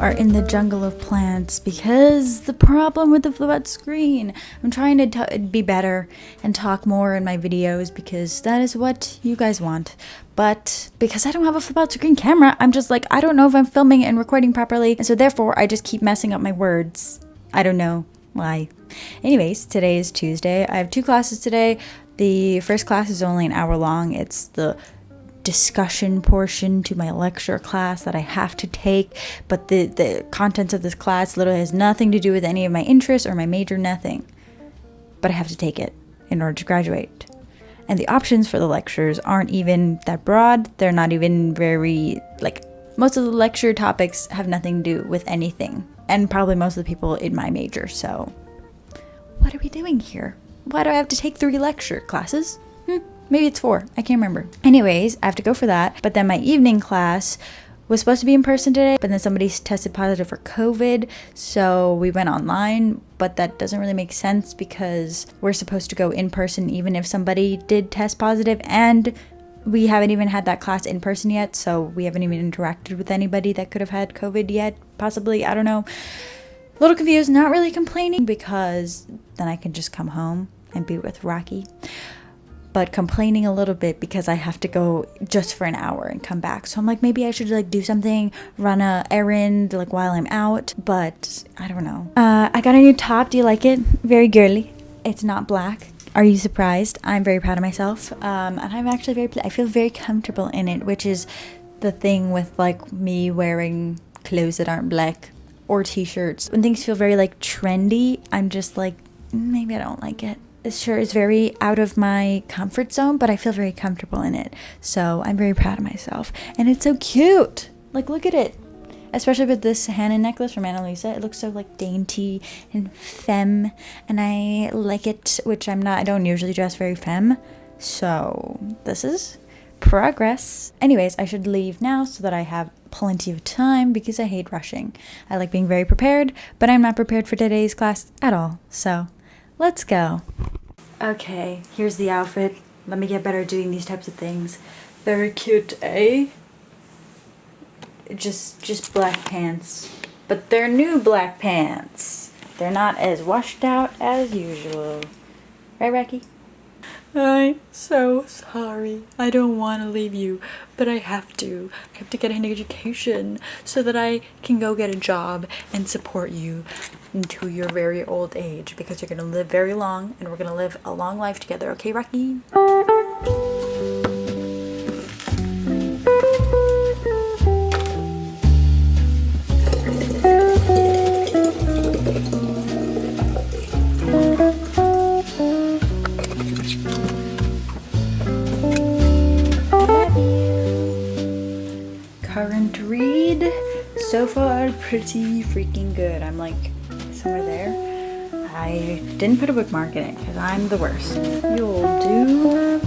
are in the jungle of plants because the problem with the flip out screen. I'm trying to be better and talk more in my videos because that is what you guys want. But because I don't have a flip out screen camera, I'm just like, I don't know if I'm filming and recording properly. And so therefore I just keep messing up my words. I don't know why. Anyways, today is Tuesday. I have 2 classes today. The first class is only an hour long. It's the discussion portion to my lecture class that I have to take, but the contents of this class literally has nothing to do with any of my interests or my major, nothing. But I have to take it in order to graduate. And the options for the lectures aren't even that broad. They're not even very, most of the lecture topics have nothing to do with anything. And probably most of the people in my major, so what are we doing here? Why do I have to take 3 lecture classes? Maybe it's 4. I can't remember. Anyways, I have to go for that. But then my evening class was supposed to be in person today, but then somebody tested positive for COVID, so we went online. But that doesn't really make sense because we're supposed to go in person even if somebody did test positive, and we haven't even had that class in person yet, so we haven't even interacted with anybody that could have had COVID yet, possibly. I don't know. A little confused, not really complaining because then I can just come home and be with Rocky. But complaining a little bit because I have to go just for an hour and come back. So I'm like, maybe I should do something, run a errand while I'm out, but I don't know. I got a new top. Do you like it? Very girly. It's not black. Are you surprised? I'm very proud of myself. And I'm actually I feel very comfortable in it, which is the thing with me wearing clothes that aren't black or t-shirts. When things feel very trendy, I'm just maybe I don't like it. This shirt is very out of my comfort zone, but I feel very comfortable in it. So I'm very proud of myself. And it's so cute. Look at it. Especially with this Hannah necklace from Annalisa. It looks so dainty and femme. And I like it, which I don't usually dress very femme. So this is progress. Anyways, I should leave now so that I have plenty of time because I hate rushing. I like being very prepared, but I'm not prepared for today's class at all. So let's go. Okay, here's the outfit. Let me get better at doing these types of things. Very cute, eh? Just black pants. But they're new black pants. They're not as washed out as usual. Right, Rocky? I'm so sorry. I don't want to leave you, but I have to. I have to get an education so that I can go get a job and support you into your very old age, because you're going to live very long and we're going to live a long life together. Okay, Rocky? Current read, so far pretty freaking good. I'm somewhere there. I didn't put a bookmark in it because I'm the worst. You'll do.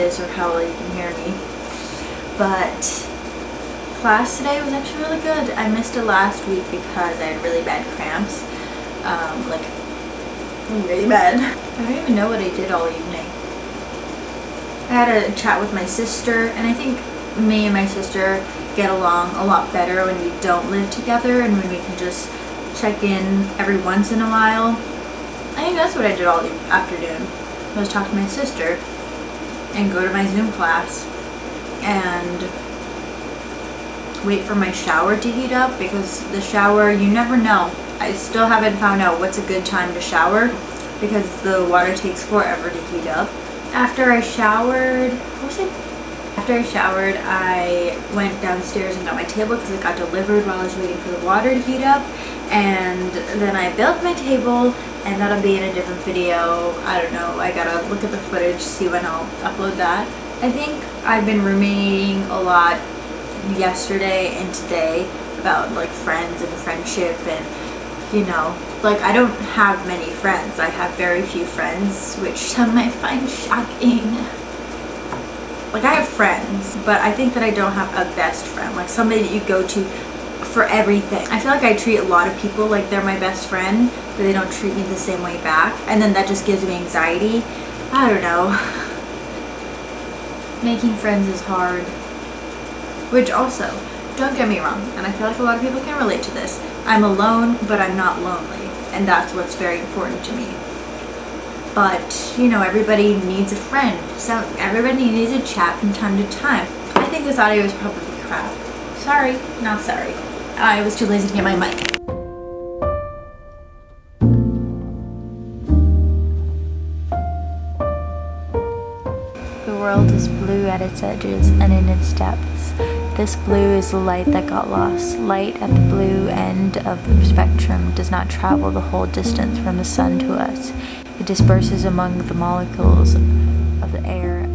voice or how well you can hear me. But class today was actually really good. I missed it last week because I had really bad cramps. Like really bad. I don't even know what I did all evening. I had a chat with my sister, and I think me and my sister get along a lot better when we don't live together and when we can just check in every once in a while. I think that's what I did all the afternoon. I was talking to my sister and go to my Zoom class and wait for my shower to heat up, because the shower, you never know. I still haven't found out what's a good time to shower because the water takes forever to heat up. After I showered, I went downstairs and got my table because it got delivered while I was waiting for the water to heat up. And then I built my table, and that'll be in a different video. I don't know, I gotta look at the footage, see when I'll upload that. I think I've been ruminating a lot yesterday and today about like friends and friendship, and you know, like I don't have many friends. I have very few friends, which some might find shocking. Like I have friends, but I think that I don't have a best friend, like somebody that you go to for everything. I feel like I treat a lot of people like they're my best friend, but they don't treat me the same way back, and then that just gives me anxiety. I don't know. Making friends is hard. Which also, don't get me wrong, and I feel like a lot of people can relate to this, I'm alone, but I'm not lonely, and that's what's very important to me. But, you know, everybody needs a friend, so everybody needs a chat from time to time. I think this audio is probably crap. Sorry, not sorry. I was too lazy to get my mic. The world is blue at its edges and in its depths. This blue is the light that got lost. Light at the blue end of the spectrum does not travel the whole distance from the sun to us. It disperses among the molecules of the air.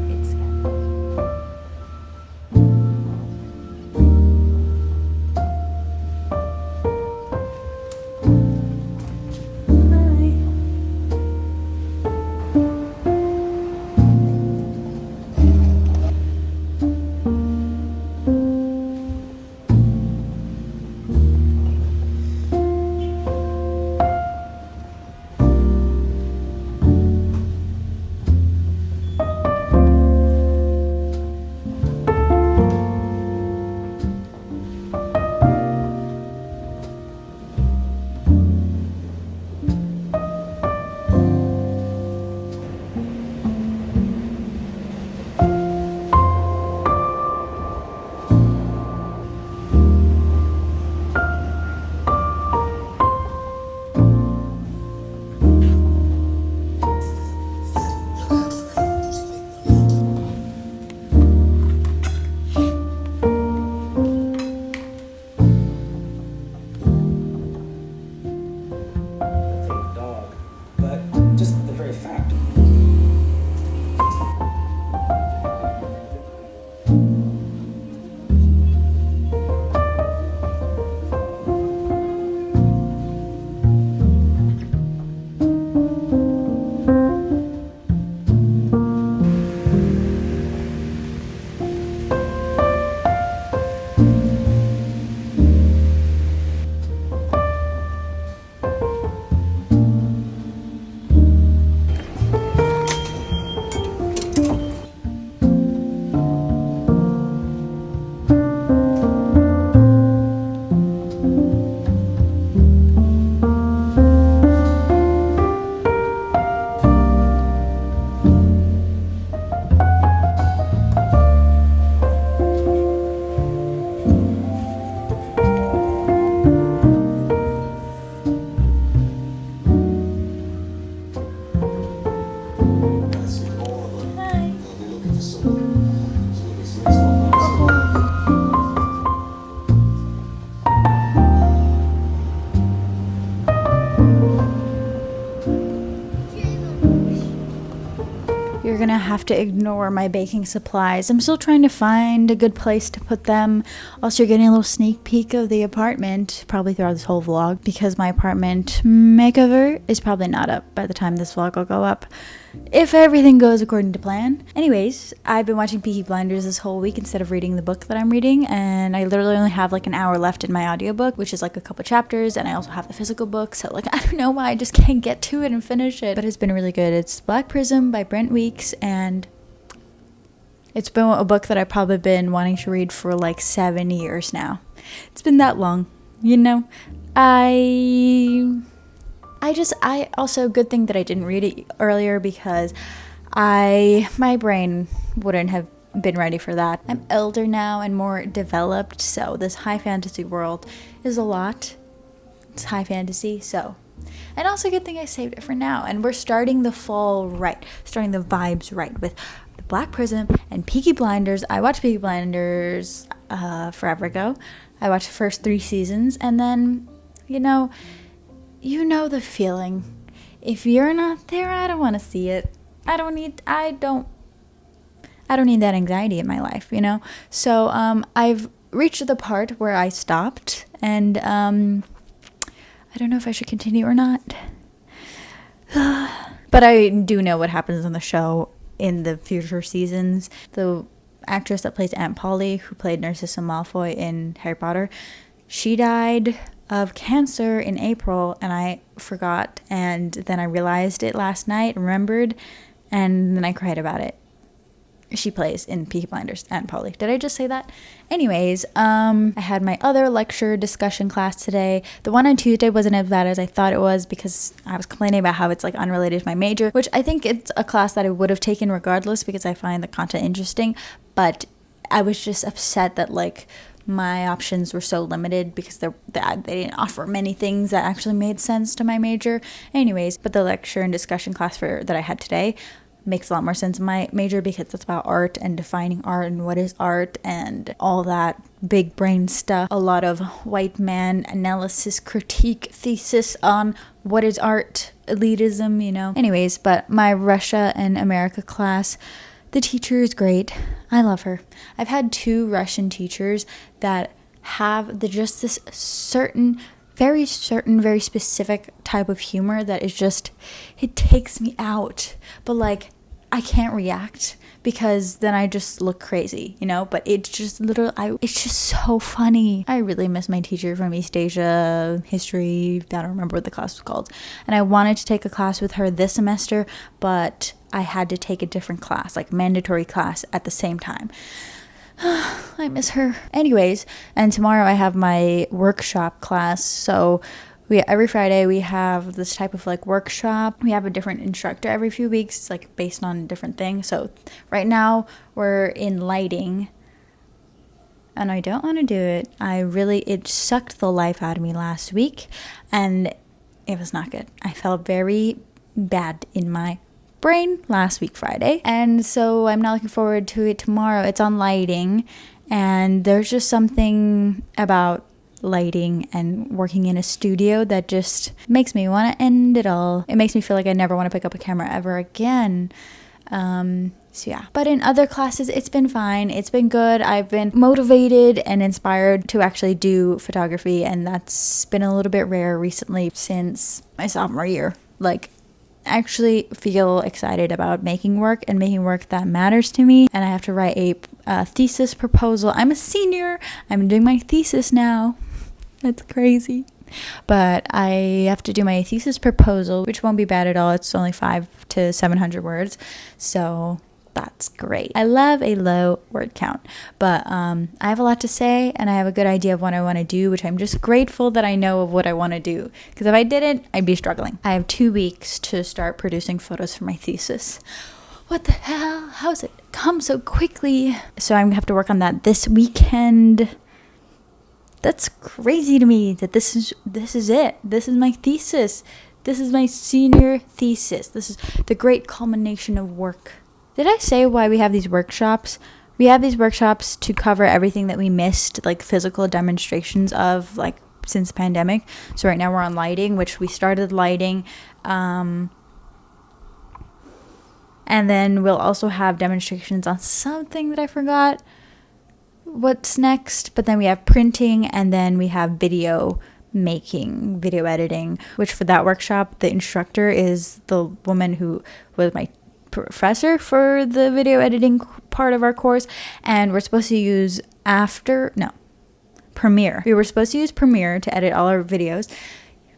You're gonna have to ignore my baking supplies. I'm still trying to find a good place to put them. Also, you're getting a little sneak peek of the apartment, probably throughout this whole vlog, because my apartment makeover is probably not up by the time this vlog will go up. if everything goes according to plan. Anyways, I've been watching Peaky Blinders this whole week instead of reading the book that I'm reading, and I literally only have like an hour left in my audiobook, which is like a couple chapters, and I also have the physical book, so like I don't know why I just can't get to it and finish it, but it's been really good. It's Black Prism by Brent Weeks, and it's been a book that I've probably been wanting to read for like 7 years now. It's been that long, you know. I also, good thing that I didn't read it earlier, because my brain wouldn't have been ready for that. I'm older now and more developed, so this high fantasy world is a lot. It's high fantasy, so. And also, good thing I saved it for now. And we're starting the fall right, starting the vibes right with the Black Prism and Peaky Blinders. I watched Peaky Blinders forever ago. I watched the first 3 seasons, and then, you know the feeling. If you're not there, I don't want to see it. I don't need that anxiety in my life, you know? So, I've reached the part where I stopped, and, I don't know if I should continue or not. But I do know what happens on the show in the future seasons. The actress that plays Aunt Polly, who played Narcissa Malfoy in Harry Potter, she died of cancer in April, and I forgot, and then I realized it last night, remembered, and then I cried about it. She plays in Peaky Blinders, Aunt Polly. Did I just say that? Anyways, I had my other lecture discussion class today. The one on Tuesday wasn't as bad as I thought it was, because I was complaining about how it's like unrelated to my major, which I think it's a class that I would have taken regardless, because I find the content interesting, but I was just upset that like my options were so limited, because they didn't offer many things that actually made sense to my major. Anyways, but the lecture and discussion class that I had today makes a lot more sense in my major, because it's about art and defining art and what is art and all that big brain stuff. A lot of white man analysis, critique, thesis on what is art, elitism, you know. Anyways, but my Russia and America class, the teacher is great. I love her. I've had 2 Russian teachers that have just this very specific type of humor that is just, it takes me out. But like, I can't react, because then I just look crazy, you know? But it's just it's just so funny. I really miss my teacher from East Asia history. I don't remember what the class was called. And I wanted to take a class with her this semester, but I had to take a different class, like mandatory class at the same time. I miss her. Anyways, and tomorrow I have my workshop class. So every Friday we have this type of like workshop. We have a different instructor every few weeks. It's like based on different things. So right now we're in lighting, and I don't want to do it. It sucked the life out of me last week, and it was not good. I felt very bad in my brain last week Friday, and so I'm not looking forward to it tomorrow. It's on lighting, and there's just something about lighting and working in a studio that just makes me want to end it all. It makes me feel like I never want to pick up a camera ever again. So yeah, but in other classes it's been fine. It's been good. I've been motivated and inspired to actually do photography, and that's been a little bit rare recently since my sophomore year. Like, actually feel excited about making work and making work that matters to me. And I have to write a thesis proposal. I'm a senior. I'm doing my thesis now. That's crazy. But I have to do my thesis proposal, which won't be bad at all. It's only 500 to 700 words. So that's great. I love a low word count, but I have a lot to say, and I have a good idea of what I want to do, which I'm just grateful that I know of what I want to do, because if I didn't, I'd be struggling. I have 2 weeks to start producing photos for my thesis. What the hell? How's it come so quickly? So I'm gonna have to work on that this weekend. That's crazy to me that this is it. This is my thesis. This is my senior thesis. This is the great culmination of work. Did I say why we have these workshops? We have these workshops to cover everything that we missed, like physical demonstrations of, like, since the pandemic. So right now we're on lighting, which we started lighting. And then we'll also have demonstrations on something that I forgot what's next. But then we have printing, and then we have video editing, which for that workshop, the instructor is the woman who was my professor for the video editing part of our course, and we're supposed to use Premiere. We were supposed to use Premiere to edit all our videos,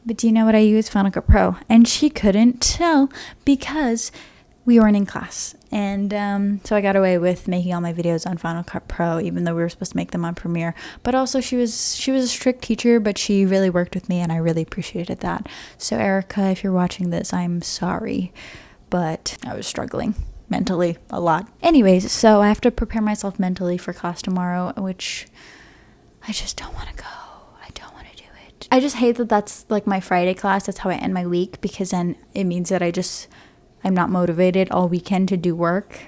but do you know what I use? Final Cut Pro. And she couldn't tell because we weren't in class. And so I got away with making all my videos on Final Cut Pro, even though we were supposed to make them on Premiere. But also she was a strict teacher, but she really worked with me, and I really appreciated that. So Erica, if you're watching this, I'm sorry, but I was struggling mentally a lot. Anyways, so I have to prepare myself mentally for class tomorrow, which I just don't want to go. I don't want to do it. I just hate that that's like my Friday class. That's how I end my week, because then it means that I'm not motivated all weekend to do work,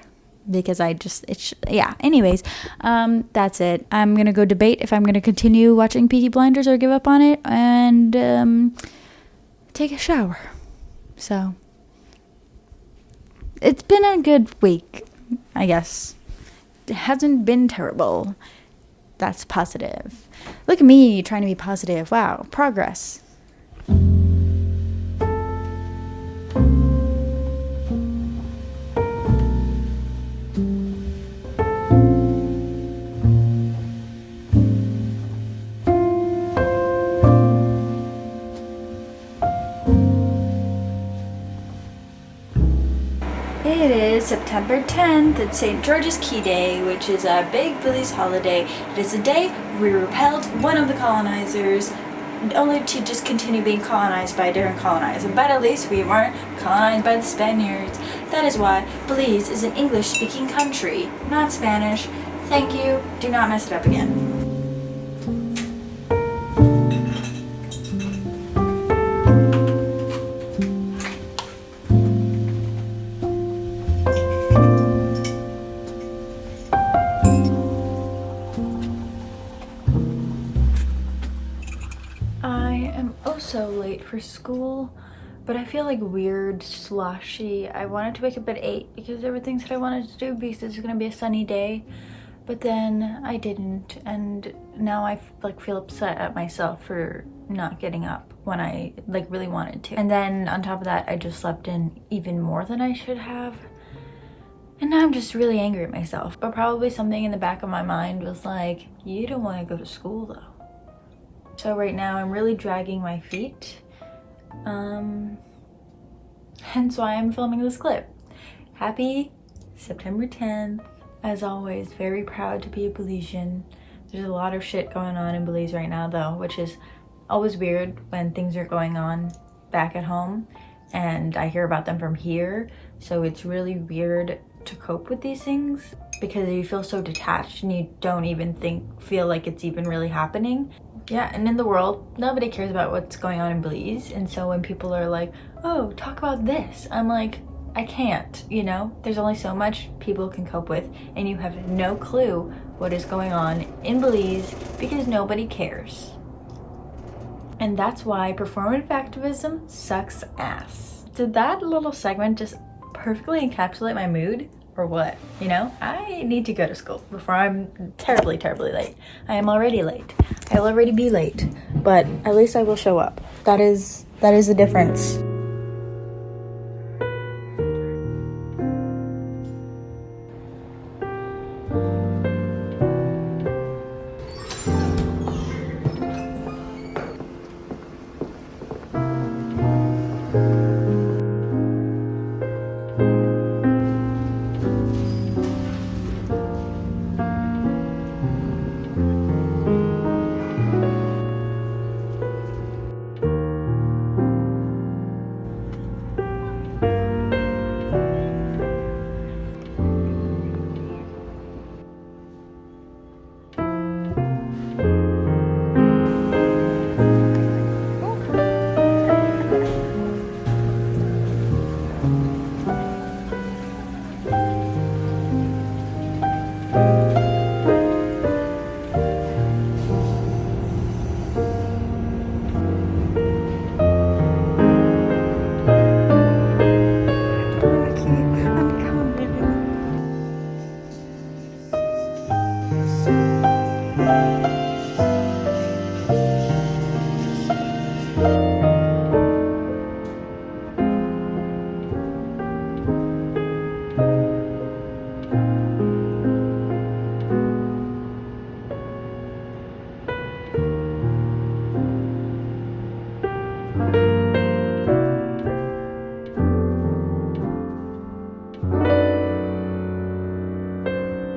because anyways, that's it. I'm gonna go debate if I'm gonna continue watching Peaky Blinders or give up on it, and take a shower. So it's been a good week, I guess. It hasn't been terrible. That's positive. Look at me trying to be positive. Wow, progress. It is September 10th. It's St. George's Key Day, which is a big Belize holiday. It is a day we repelled one of the colonizers, only to just continue being colonized by a different colonizer. But at least we weren't colonized by the Spaniards. That is why Belize is an English-speaking country, not Spanish. Thank you. Do not mess it up again. So late for school, but I feel like weird, sloshy. I wanted to wake up at 8 because everything's what I wanted to do, because it's gonna be a sunny day, but then I didn't, and now I feel upset at myself for not getting up when I really wanted to. And then on top of that, I just slept in even more than I should have, and now I'm just really angry at myself. But probably something in the back of my mind was like, you don't want to go to school though. So right now I'm really dragging my feet, hence why I'm filming this clip. Happy September 10th. As always, very proud to be a Belizean. There's a lot of shit going on in Belize right now though, which is always weird when things are going on back at home and I hear about them from here. So it's really weird to cope with these things because you feel so detached and you don't even feel like it's even really happening. Yeah, and in the world, nobody cares about what's going on in Belize. And so when people are like, oh, talk about this, I'm like, I can't, you know? There's only so much people can cope with, and you have no clue what is going on in Belize because nobody cares. And that's why performative activism sucks ass. Did that little segment just perfectly encapsulate my mood? Or what, you know? I need to go to school before I'm terribly, terribly late. I am already late. I'll already be late, but at least I will show up. That is the difference.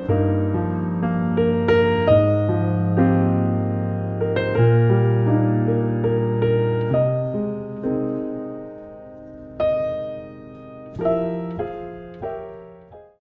you.